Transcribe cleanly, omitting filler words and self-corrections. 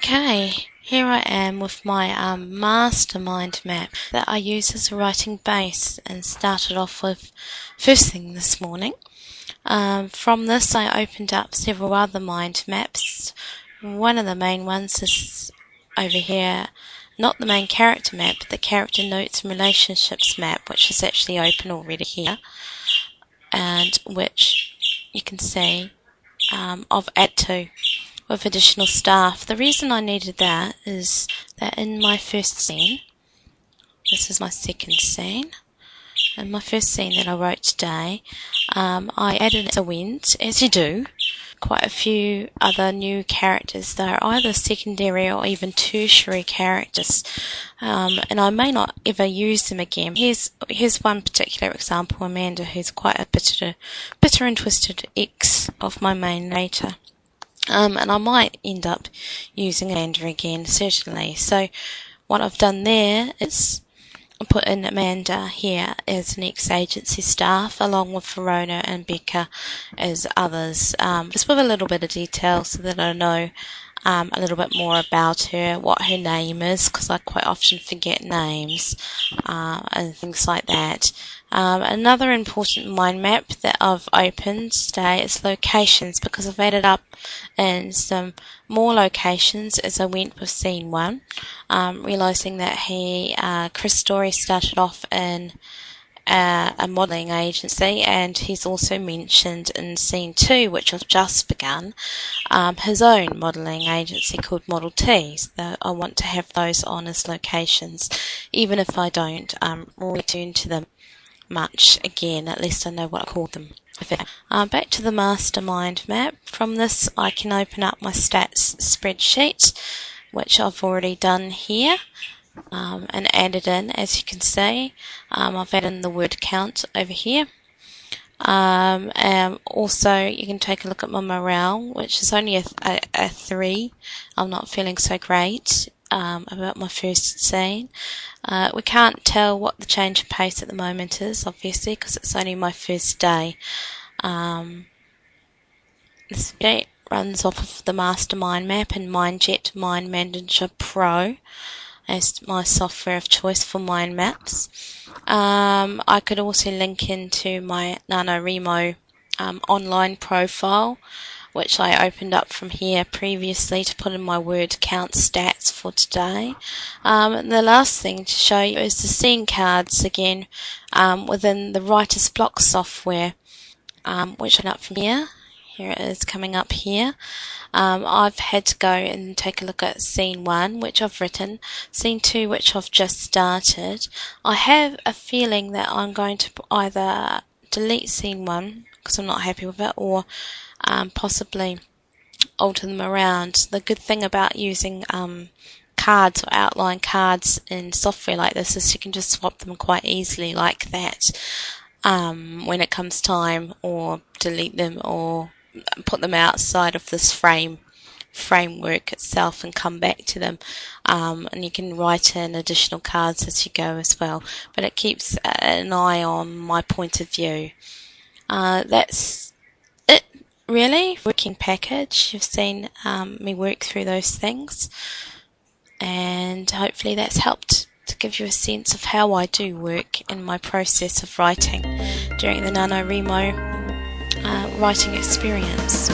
Okay, here I am with my mastermind map that I use as a writing base, and started off with first thing this morning. From this I opened up several other mind maps. One of the main ones is over here, not the main character map, but the character notes and relationships map, which is actually open already here, and which you can see I've added to with additional staff. The reason I needed that is that in my first scene, this is my second scene, in my first scene that I wrote today, I added at the end, as you do, quite a few other new characters. They're either secondary or even tertiary characters, and I may not ever use them again. Here's one particular example, Amanda, who's quite a bitter and twisted ex of my main narrator. And I might end up using Amanda again, certainly. So what I've done there is put in Amanda here as an ex-agency staff, along with Verona and Becca as others, just with a little bit of detail so that I know a little bit more about her, what her name is, because I quite often forget names and things like that. Another important mind map that I've opened today is locations, because I've added up in some more locations as I went with scene 1, realising that Chris Story started off in a modelling agency, and he's also mentioned in scene 2, which I've just begun, his own modelling agency called Model T. So I want to have those on as locations, even if I don't return to them much again. At least I know what I call them. Back to the mastermind map. From this I can open up my stats spreadsheet, which I've already done here, and added in, as you can see. I've added in the word count over here. Also you can take a look at my morale, which is only a 3. I'm not feeling so great about my first scene. We can't tell what the change of pace at the moment is, obviously, because it's only my first day. This sheet runs off of the mastermind map in MindJet Mind Manager Pro as my software of choice for mind maps. I could also link into my NaNoWriMo online profile, which I opened up from here previously to put in my word count stats for today. And the last thing to show you is the scene cards again within the Writer's Block software, which I opened up from here. Here it is coming up here. I've had to go and take a look at scene 1, which I've written, scene 2, which I've just started. I have a feeling that I'm going to either delete scene 1 because I'm not happy with it, or possibly alter them around. The good thing about using cards or outline cards in software like this is you can just swap them quite easily like that when it comes time, or delete them or put them outside of this framework itself and come back to them, and you can write in additional cards as you go as well, but it keeps an eye on my point of view. That's it really. Working package, you've seen me work through those things, and hopefully that's helped to give you a sense of how I do work in my process of writing during the NaNoWriMo writing experience.